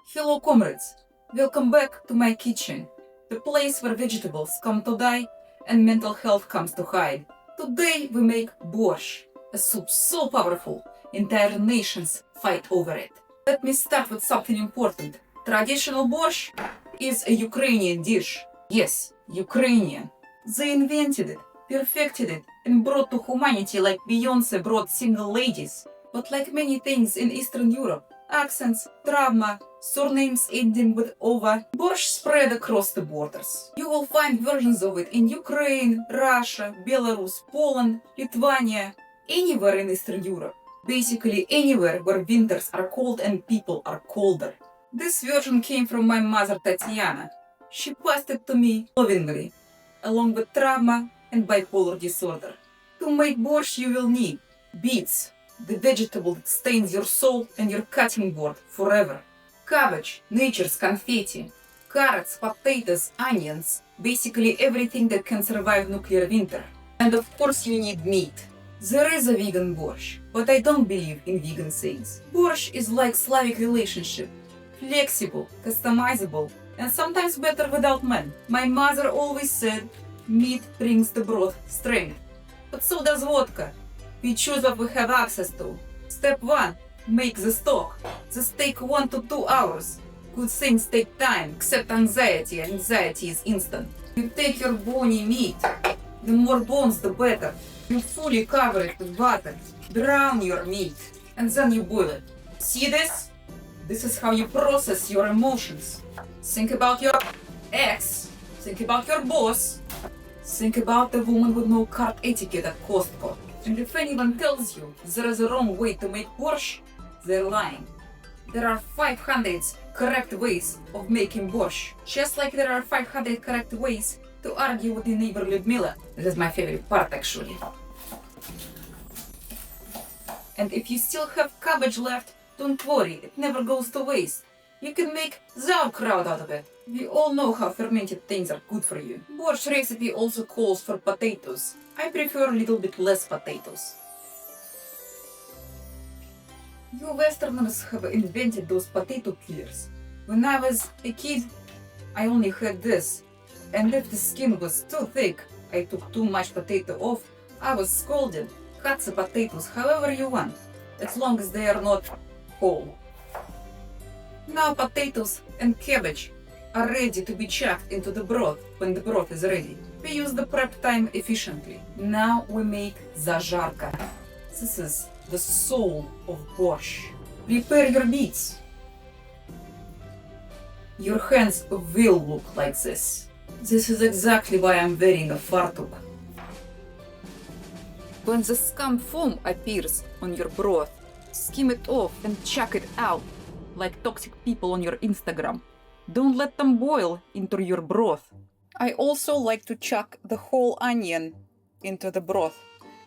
Hello comrades, welcome back to my kitchen, the place where vegetables come to die and mental health comes to hide. Today we make borscht, a soup so powerful, entire nations fight over it. Let me start with something important. Traditional borscht is a Ukrainian dish. Yes, Ukrainian. They invented it, perfected it, and brought to humanity like Beyoncé brought single ladies. But like many things in Eastern Europe, accents, trauma, surnames ending with ova, borscht spread across the borders. You will find versions of it in Ukraine, Russia, Belarus, Poland, Lithuania, anywhere in Eastern Europe. Basically anywhere where winters are cold and people are colder. This version came from my mother Tatiana. She passed it to me lovingly, along with trauma and bipolar disorder. To make borscht you will need beets, the vegetable that stains your soul and your cutting board forever. Cabbage, nature's confetti. Carrots, potatoes, onions, basically everything that can survive nuclear winter. And of course you need meat. There is a vegan borscht, but I don't believe in vegan sayings. Borscht is like Slavic relationship. Flexible, customizable, and sometimes better without men. My mother always said, meat brings the broth strength. But so does vodka. We choose what we have access to. Step 1. Make the stock. This take 1 to 2 hours. Good things take time, except anxiety. Anxiety is instant. You take your bony meat. The more bones, the better. You fully cover it with butter. Brown your meat. And then you boil it. See this? This is how you process your emotions. Think about your ex. Think about your boss. Think about the woman with no cart etiquette at Costco. And if anyone tells you there is a wrong way to make borscht, they're lying. There are 500 correct ways of making borscht, just like there are 500 correct ways to argue with your neighbor Lyudmila. This is my favorite part actually. And if you still have cabbage left, don't worry, it never goes to waste. You can make sauerkraut out of it. We all know how fermented things are good for you. Borscht recipe also calls for potatoes. I prefer a little bit less potatoes. You Westerners have invented those potato killers. When I was a kid, I only had this. And if the skin was too thick, I took too much potato off, I was scolded. Cut the potatoes however you want, as long as they are not whole. Now potatoes and cabbage are ready to be chucked into the broth when the broth is ready. We use the prep time efficiently. Now we make zarka. This is the soul of borscht. Prepare your beets. Your hands will look like this. This is exactly why I'm wearing a fartuk. When the scum foam appears on your broth, skim it off and chuck it out, like toxic people on your Instagram. Don't let them boil into your broth. I also like to chuck the whole onion into the broth,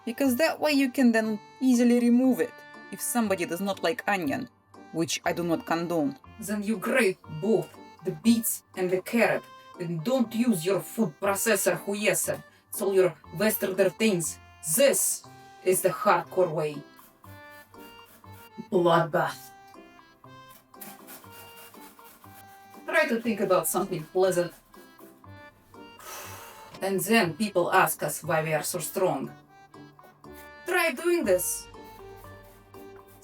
because that way you can then easily remove it if somebody does not like onion, which I do not condone. Then you grate both the beets and the carrot, and don't use your food processor huyesa. It's all your Westerner things. This is the hardcore way. Bloodbath. Try to think about something pleasant. And then people ask us why we are so strong. Try doing this.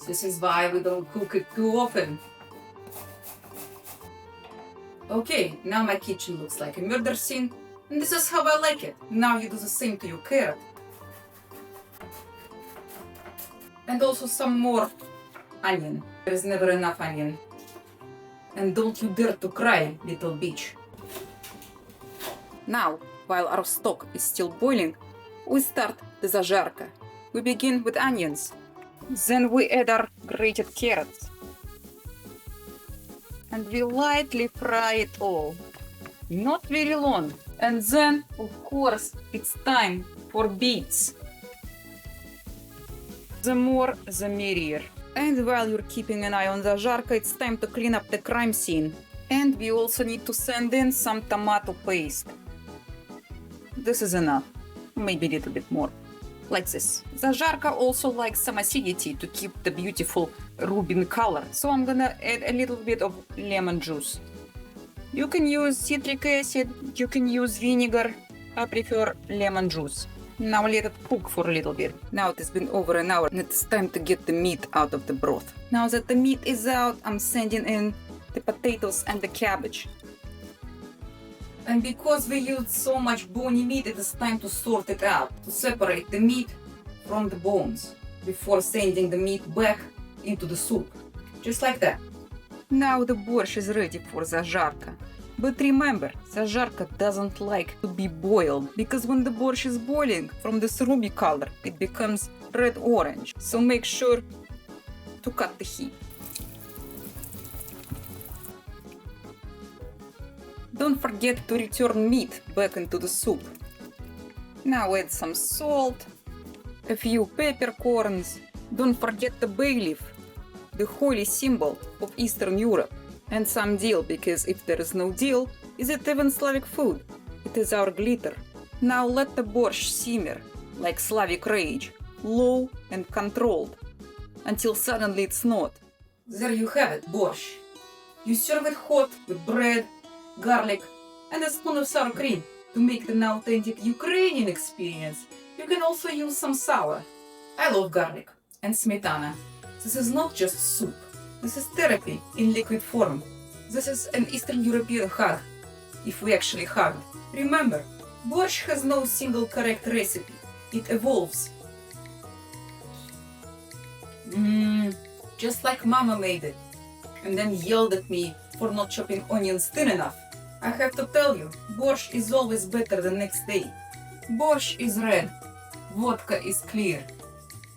This is why we don't cook it too often. Okay, now my kitchen looks like a murder scene, and this is how I like it. Now you do the same to your carrot. And also some more onion. There is never enough onion. And don't you dare to cry, little bitch. Now, while our stock is still boiling, we start the zarka. We begin with onions. Then we add our grated carrots. And we lightly fry it all. Not very long. And then, of course, it's time for beets. The more, the merrier. And while you're keeping an eye on the zarka, it's time to clean up the crime scene. And we also need to send in some tomato paste. This is enough. Maybe a little bit more. like this. The zarka also likes some acidity to keep the beautiful ruby color, so I'm gonna add a little bit of lemon juice. You can use citric acid, you can use vinegar. I prefer lemon juice. Now let it cook for a little bit. Now it has been over an hour and it's time to get the meat out of the broth. Now that the meat is out, I'm sending in the potatoes and the cabbage. And because we used so much bony meat, it is time to sort it out, to separate the meat from the bones before sending the meat back into the soup. Just like that. Now the borscht is ready for the zarka. But remember, the zarka doesn't like to be boiled, because when the borscht is boiling, from this ruby color, it becomes red-orange. So make sure to cut the heat. Don't forget to return meat back into the soup. Now add some salt, a few peppercorns. Don't forget the bay leaf, the holy symbol of Eastern Europe, and some dill, because if there is no dill, is it even Slavic food? It is our glitter. Now let the borscht simmer, like Slavic rage, low and controlled, until suddenly it's not. There you have it, borscht. You serve it hot with bread, garlic, and a spoon of sour cream. To make an authentic Ukrainian experience, you can also use some sour. I love garlic and smetana. This is not just soup. This is therapy in liquid form. This is an Eastern European hug, if we actually hugged. Remember, borscht has no single correct recipe. It evolves. Just like Mama made it, and then yelled at me for not chopping onions thin enough. I have to tell you, borscht is always better the next day. Borscht is red, vodka is clear.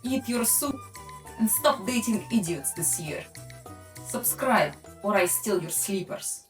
Eat your soup and stop dating idiots this year. Subscribe or I steal your sleepers.